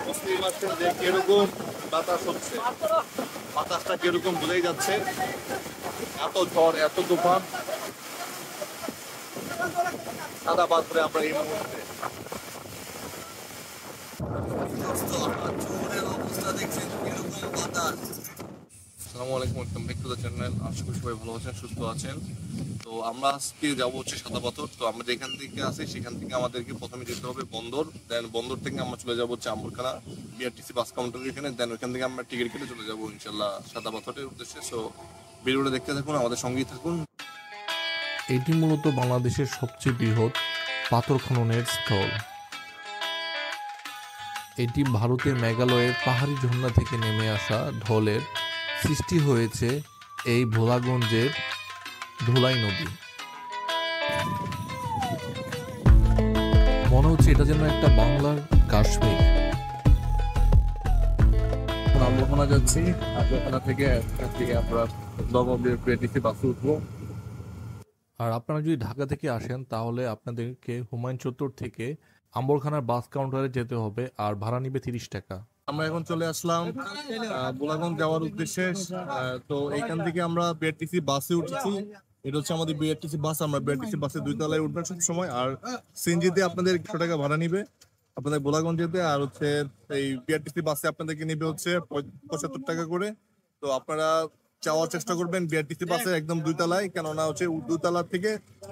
বুঝতেই পারছেন যে কিরকম বাতাস হচ্ছে, বাতাসটা কিরকম বোঝাই যাচ্ছে। এত ঝড়, এত তুফান, সাদা পাথরে আমরা এই মুহূর্তে। আসসালামু আলাইকুম, welcome back to the channel. আশা করি সবাই ভালো আছেন, সুস্থ আছেন। তো আমরা আজকে যাবো হচ্ছে সাদা পাথর। তো আমরা যেখান থেকে আসি সেখান থেকে আমাদেরকে প্রথমে যেতে হবে বন্দর, দেন বন্দর থেকে আমরা চলে যাবো হচ্ছে আম্বরখানা বিআরটিসি বাস কাউন্টার এখানে, দেন ওইখান থেকে আমরা টিকিট কেটে চলে যাবো ইনশাল্লাহ সাদা পাথরের উদ্দেশ্যে। সো ভিডিওটা দেখতে থাকুন, আমাদের সঙ্গেই থাকুন। এটি মূলত বাংলাদেশের সবচেয়ে বৃহৎ পাথর খননের স্থল। এটি ভারতের মেঘালয়ের পাহাড়ি ঝর্ণা থেকে নেমে আসা ঢলের সৃষ্টি হয়েছে এই ভোলাগঞ্জের ধুলাই নদী। মনে হচ্ছে এটা যেন একটা বাংলার কাশ্মীর। আম্বরখানা যাচ্ছি, আম্বরখানা থেকে আমরা নবমদের বিআরটিসি বাসে উঠবো। আর আপনারা যদি ঢাকা থেকে আসেন তাহলে আপনাদেরকে হুমায়ুন চত্বর থেকে আম্বরখানার বাস কাউন্টারে যেতে হবে, আর ভাড়া নিবে 30 টাকা। আমরা এখন চলে আসলাম গোলাগঞ্জ যাওয়ার উদ্দেশ্যে। তো এইখান থেকে আমরা বিআরটিসি বাসে উঠেছি। এটা হচ্ছে আমাদের বিআরটিসি বাস। আমরা বিআরটিসি বাসে 2 তলায় উঠবেন সব সময়। আর সিএনজিতে আপনাদের 100 টাকা ভাড়া নিবে আপনাদের গোলাগঞ্জ যেতে। আর হচ্ছে এই বিআরটিসি বাসে আপনাদেরকে নিবে হচ্ছে 75 টাকা করে। তো আপনারা যাওয়ার চেষ্টা করবেন বিআরটিসি বাসে একদম 2 তলায়, কেননা হচ্ছে 2 তলার থেকে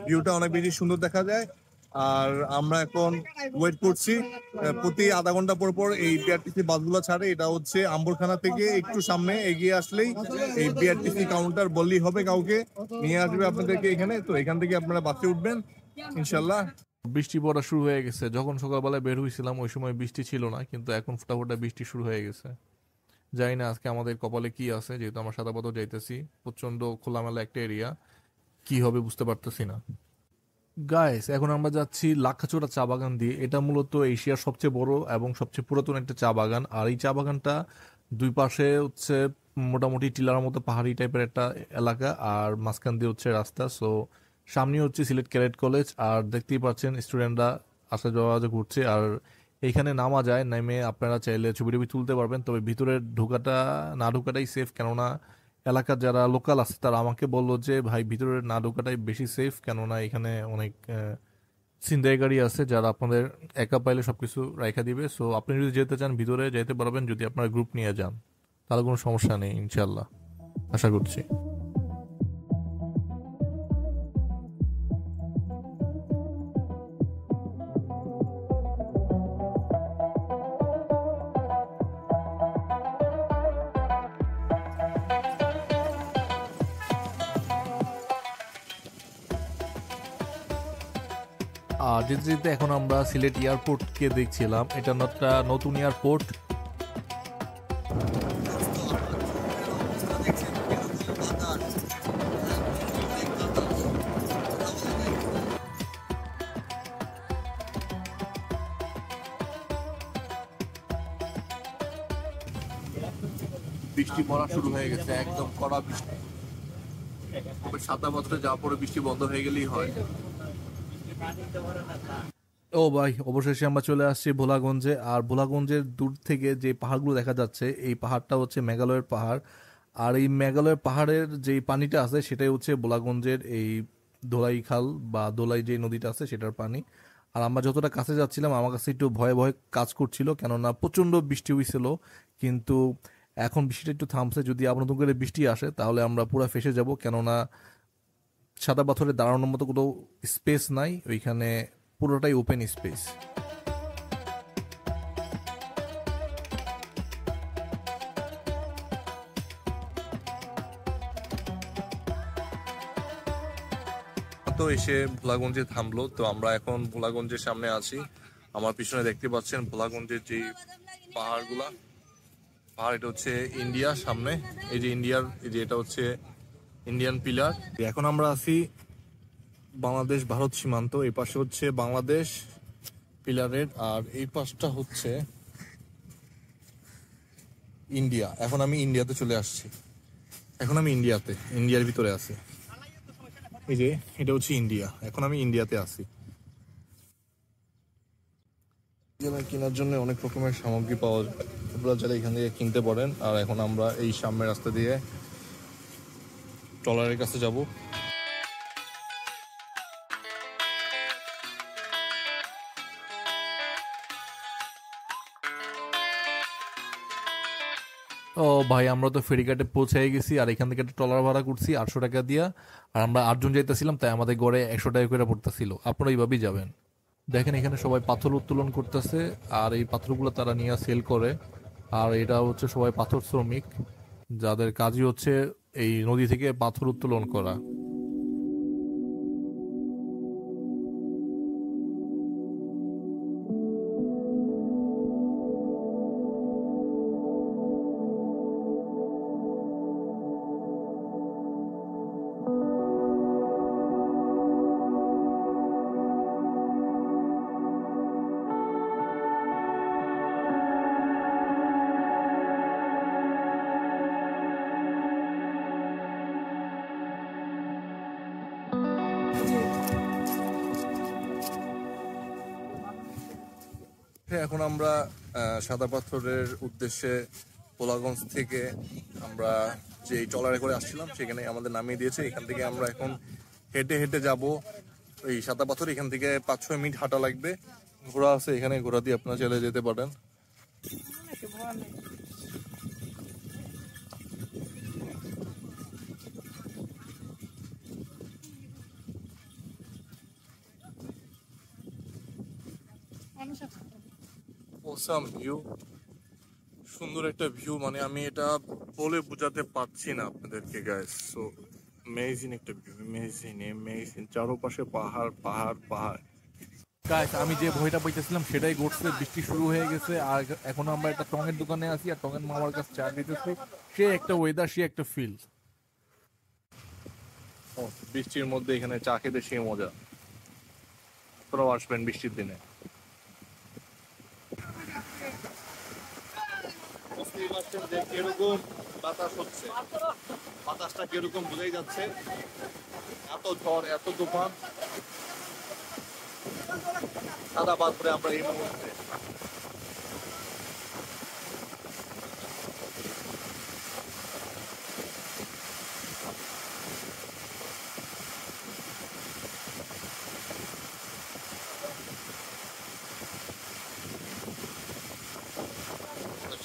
ভিউটা অনেক বেশি সুন্দর দেখা যায়। আর আমরা এখন ওয়েট করছি, প্রতি আধা ঘন্টা পর পর এই বিআরটিসি বাসগুলো ছাড়ে। এটা হচ্ছে আম্বরখানা থেকে একটু সামনে এগিয়ে আসলেই এই বিআরটিসি কাউন্টার বললেই হবে, কাউকে নিয়ে আসবে আপনাদেরকে এখানে। তো এখান থেকে আপনারা বাসে উঠবেন ইনশাল্লাহ। বৃষ্টি পড়া শুরু হয়ে গেছে। যখন সকালবেলায় বের হয়েছিলাম ওই সময় বৃষ্টি ছিল না, কিন্তু এখন ফোটাফোটা বৃষ্টি শুরু হয়ে গেছে। জানি না আজকে আমাদের কপালে কি আছে, যেহেতু আমরা সাদা পাথর যাইতেছি, প্রচন্ড খোলামেলা একটা এরিয়া, কি হবে বুঝতে পারতেছি না। গাইস, এখন আমরা যাচ্ছি লাক্ষাচোরা চা বাগান দিয়ে। এটা মূলত এশিয়ার সবচেয়ে বড় এবং সবচেয়ে পুরাতন একটা চা বাগান। আর এই চা বাগানটা দুই পাশে হচ্ছে মোটামুটি টিলার মতো পাহাড়ি টাইপের একটা এলাকা, আর মাঝখান দিয়ে হচ্ছে রাস্তা। সো সামনে হচ্ছে সিলেট ক্যাডেট কলেজ, আর দেখতেই পাচ্ছেন স্টুডেন্টরা আসা যাওয়া ঘুরছে। আর এইখানে নামা যায়, নেমে আপনারা চাইলে ছবি টবি তুলতে পারবেন। তবে ভিতরে না ঢোকাটাই সেফ, কেননা এলাকার যারা লোকাল আছে তারা আমাকে বললো যে ভাই ভিতরে না ঢোকাটাই বেশি সেফ, কেননা এখানে অনেক ছিনতাই গাড়ি আছে যারা আপনাদের একা পাইলে সবকিছু রাইখা দিবে। সো আপনি যদি যেতে চান ভিতরে যেতে পারবেন, যদি আপনার গ্রুপ নিয়ে যান তাহলে কোনো সমস্যা নেই ইনশাল্লাহ, আশা করছি। আর যেতে যেতে এখন আমরা সিলেট এয়ারপোর্টকে দেখছিলাম। এটা একটা নতুন এয়ারপোর্ট। বৃষ্টি পড়া শুরু হয়ে গেছে, একদম কড়া বৃষ্টি। তবে সাদা পাথরে যাওয়ার পরে বৃষ্টি বন্ধ হয়ে গেলেই হয়। ও ভাই, অবশেষে আমরা চলে আসছি ভোলাগঞ্জে। আর ভোলাগঞ্জের দূর থেকে যে পাহাড়গুলো দেখা যাচ্ছে, এই পাহাড়টা হচ্ছে মেঘালয়ের পাহাড়। আর এই মেঘালয়ের পাহাড়ের যে পানিটা আছে সেটাই হচ্ছে ভোলাগঞ্জের এই ধোলাই খাল বা ধোলাই যে নদীটা আছে সেটার পানি। আর আমরা যতটা কাছে যাচ্ছিলাম আমার কাছে একটু ভয়ে ভয়ে কাজ করছিল, কেননা প্রচণ্ড বৃষ্টি হয়েছিল। কিন্তু এখন বৃষ্টিটা একটু থামছে। যদি আবার নতুন করে বৃষ্টি আসে তাহলে আমরা পুরো ফেসে যাব, কেননা সাদা পাথরে দাঁড়ানোর মতো কোথাও স্পেস নাই, ওইখানে পুরোটাই ওপেন স্পেস। তো এসে ভোলাগঞ্জে থামলো। তো আমরা এখন ভোলাগঞ্জের সামনে আছি। আমার পিছনে দেখতে পাচ্ছেন ভোলাগঞ্জের যে পাহাড়, এটা হচ্ছে ইন্ডিয়া সামনে। এই যে ইন্ডিয়ার, এই যে এটা হচ্ছে ইন্ডিয়ান পিলার। এখন আমরা আছি বাংলাদেশ ভারত সীমান্ত। এই পাশে হচ্ছে বাংলাদেশ পিলারের, আর এই পাশটা হচ্ছে ইন্ডিয়া। এখন আমি ইন্ডিয়াতে চলে আসছি, এখন আমি ইন্ডিয়ার ভিতরে আছি। এই যে এটা হচ্ছে ইন্ডিয়া, এখন আমি ইন্ডিয়াতে আছি। এখানে কেনার জন্য অনেক রকমের সামগ্রী পাওয়া যায়, আপনারা যারা এখান থেকে কিনতে পারেন। আর এখন আমরা এই সামনের রাস্তা দিয়ে ট্রলারের কাছে যাব। ও ভাই, আমরা তো ফেরিঘাটে পৌঁছে গেছি, আর এখান থেকে একটা ট্রলার ভাড়া করছি 800 টাকা দিয়া। আর আমরা 8 জন যাইতেছিলাম, তাই আমাদের গড়ে 100 টাকা করে পড়তেছিল। আপনারা এইভাবেই যাবেন। দেখেন এখানে সবাই পাথর উত্তোলন করতেছে, আর এই পাথরগুলো তারা নিয়ে সেল করে। আর এটা হচ্ছে সবাই পাথর শ্রমিক, যাদের কাজই হচ্ছে এই নদী থেকে পাথর উত্তোলন করা। এখন আমরা সাদা পাথরের উদ্দেশ্যে পোলাগঞ্জ থেকে আমরা যে ট্রলারে করে আসছিলাম সেখানে আমাদের নামিয়ে দিয়েছে। এখান থেকে আমরা এখন হেঁটে হেঁটে যাব এই সাদা পাথর। এখান থেকে 5-6 মিনিট হাঁটা লাগবে। ঘোড়া আছে এখানে, ঘোড়া দিয়ে আপনারা চলে যেতে পারেন। অসাম ভিউ, সুন্দর একটা ভিউ, মানে আমি এটা বলে বোঝাতে পারছি না আপনাদেরকে গাইস। সো অ্যামেজিং একটা ভিউ, অ্যামেজিং অ্যামেজিং, চারপাশে পাহাড় পাহাড় পাহাড়। গাইস, আমি যে ভয়টা পাইতেছিলাম সেটাই ঘটছে। বৃষ্টি শুরু হয়ে গেছে, আর এখন আমরা একটা টঙের দোকানে আছি, আর টঙের মামার কাছে চা দিতেছি। সে একটা ওয়েদার, সে একটা ফিল। বৃষ্টির মধ্যে এখানে চা খেতে সে মজা। আপনারাও আসবেন বৃষ্টির দিনে। কিরকম বাতাস হচ্ছে, বাতাসটা কিরকম বোঝাই যাচ্ছে। এত ঝড়, এত তুফান। সাদা পাথরে আমরা এই মুহূর্তে।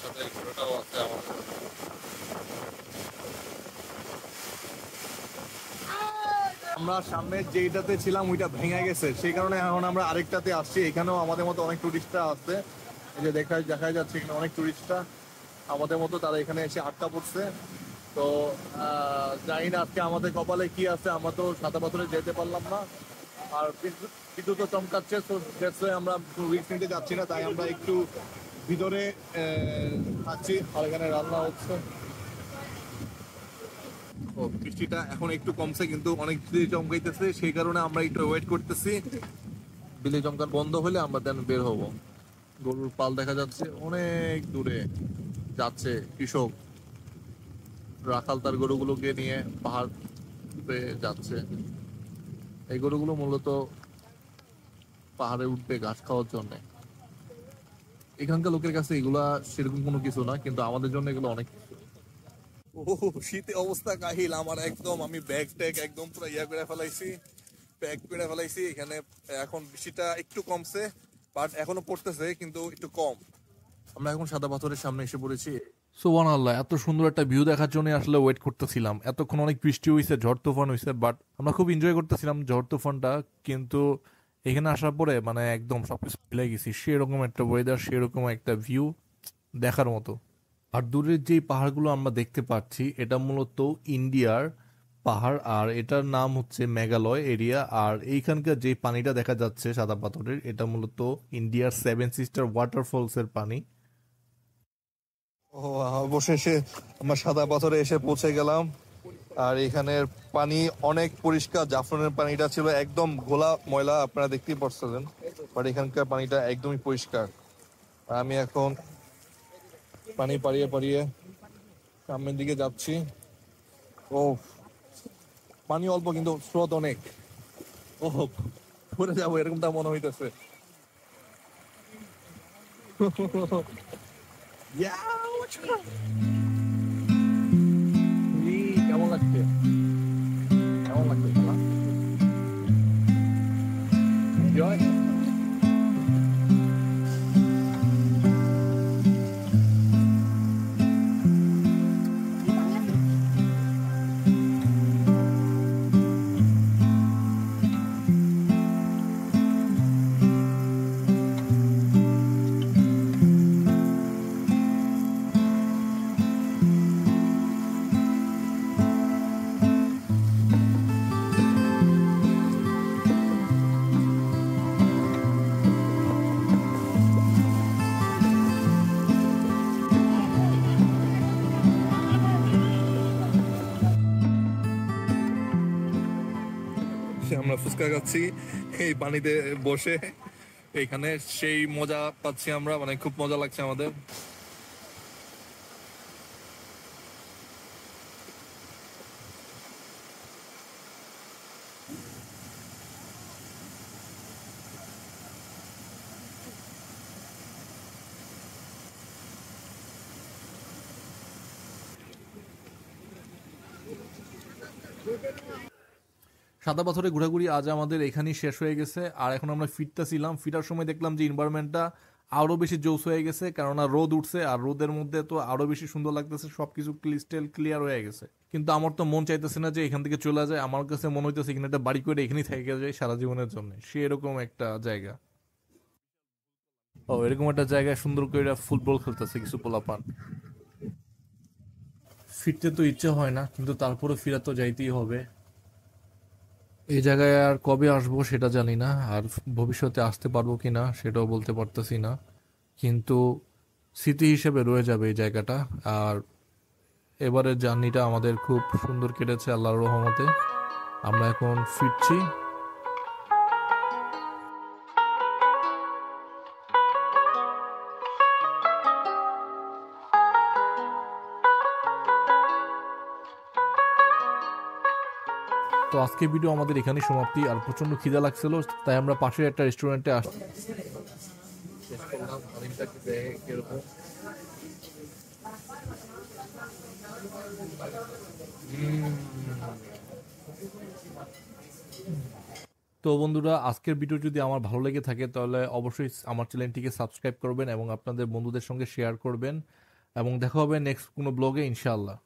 সাথে ঘোড়াটাও আছে আমাদের। আমরা সামনে যেটাতে ছিলাম ওইটা ভেঙে গেছে, সেই কারণে এখন আমরা আরেকটাতে আসছি। এখানেও আমাদের মতো অনেক টুরিস্টরা আছে, এই যে দেখা যাচ্ছে এখানে অনেক টুরিস্টরা আমাদের মতো, তারা এখানে এসে আটকা পড়ছে। তো জানি না আজকে আমাদের কপালে কি আছে, আমরা তো সাদা পাথরে যেতে পারলাম না। আর বিদ্যুৎ তো চমকাচ্ছে, তো আমরা রিস্ক নিতে যাচ্ছি না, তাই আমরা একটু ভিতরে থাকছি। আর এখানে রান্না হচ্ছে। ও, বৃষ্টিটা এখন একটু কমছে, কিন্তু অনেক বিজলি চমকাইতেছে, সেই কারণে আমরা একটু ওয়েট করতেছি। বিজলি চমকান বন্ধ হলে আমরা দেন বের হব। গরুর পাল দেখা যাচ্ছে অনেক দূরে যাচ্ছে। কৃষক রাখাল তার গরুগুলোকে নিয়ে পাহাড় যাচ্ছে। এই গরুগুলো মূলত পাহাড়ে উঠবে ঘাস খাওয়ার জন্য। এখানকার লোকের কাছে এগুলা সেরকম কোনো কিছু না, কিন্তু আমাদের জন্য এগুলো অনেক। ও, শীতে অবস্থা কাহিল আমার একদম। আমি ব্যাগ ট্যাগ একদম পুরো করে ফেলাইছি, প্যাক করে ফেলাইছি। এখানে এখন বৃষ্টিটা একটু কমছে, বাট এখনো পড়তেছে কিন্তু একটু কম। আমরা এখন সাদা পাথরের সামনে এসে পড়েছি। সুবহানাল্লাহ, এত সুন্দর একটা ভিউ দেখার জন্য আসলে ওয়েট করতেছিলাম। এতক্ষণ অনেক বৃষ্টি হয়েছে, ঝড় তুফান হয়েছে, বাট আমরা খুব এনজয় করতেছিলাম ঝড় তুফানটা। কিন্তু এখানে আসার পরে মানে একদম সবকিছু ভুলে গেছি। সেরকম একটা ওয়েদার, সেরকম একটা ভিউ দেখার মতো। আর দূরের যেই পাহাড়গুলো আমরা দেখতে পাচ্ছি, এটা মূলত ইন্ডিয়ার পাহাড়, আর এটার নাম হচ্ছে মেঘালয় এরিয়া। আর এইখানকার যে পানিটা দেখা যাচ্ছে সাদা পাথরের, এটা মূলত ইন্ডিয়ার 7 সিস্টার ওয়াটারফলস এর পানি। ও, অবশেষে আমরা সাদা পাথরে এসে পৌঁছে গেলাম। আর এখানের পানি অনেক পরিষ্কার। জাফলনের পানিটা ছিল একদম ঘোলা ময়লা, আপনারা দেখতেই পাচ্ছিলেন, বাট এখানকার পানিটা একদমই পরিষ্কার। আর আমি এখন পানি পাড়িয়ে পাড়িয়ে সামনের দিকে যাচ্ছি। ও, পানি অল্প কিন্তু স্রোত অনেক। ও, পড়ে যাবো এরকমটা মনে হইতেছে। কেমন লাগছে? কেমন লাগছে খেলা? Enjoy? আমরা ফুচকা খাচ্ছি এই পানিতে বসে, এইখানে সেই মজা পাচ্ছি আমরা, মানে খুব মজা লাগছে আমাদের। সাদা পাথরে ঘোরাঘুরি আজ আমাদের এখানেই শেষ হয়ে গেছে। আর এখন আমরা ফিরতেছিলাম, ফিরার সময় দেখলাম যে এনভায়রনমেন্টটা আরো বেশি জোস হয়ে গেছে, কেননা রোদ উঠছে আর রোদের মধ্যে তো আরো বেশি সুন্দর লাগতেছে, সবকিছু ক্রিস্টাল ক্লিয়ার হয়ে গেছে। কিন্তু আমার তো মন চাইতেছে না যে এখান থেকে চলে যায়, আমার কাছে মনে হইতেছে এখানে একটা বাড়ি করে এখানেই থেকে যায় সারা জীবনের জন্য, সে এরকম একটা জায়গা। ও এরকম একটা জায়গায় সুন্দর করে ফুটবল খেলতেছে কিছু পোলাপান। ফিরতে তো ইচ্ছে হয় না, কিন্তু তারপরে ফিরা তো যাইতেই হবে। এই জায়গায় আর কবে আসবো সেটা জানি না, আর ভবিষ্যতে আসতে পারবো কিনা সেটাও বলতে পারতেছি না, কিন্তু স্মৃতি হিসেবে রয়ে যাবে এই জায়গাটা। আর এবারের জার্নিটা আমাদের খুব সুন্দর কেটেছে আল্লাহর রহমতে। আমরা এখন ফিরছি। তো আজকের ভিডিও আমাদের এখানেই সমাপ্তি। আর প্রচন্ড খিদা লাগছিল, তাই আমরা পাশের একটা রেস্টুরেন্টে আসছি। তো বন্ধুরা, আজকের ভিডিও যদি আমার ভালো লেগে থাকে তাহলে অবশ্যই আমার চ্যানেলটিকে সাবস্ক্রাইব করবেন এবং আপনাদের বন্ধুদের সঙ্গে শেয়ার করবেন, এবং দেখা হবে নেক্সট কোনো ব্লগে ইনশাআল্লাহ।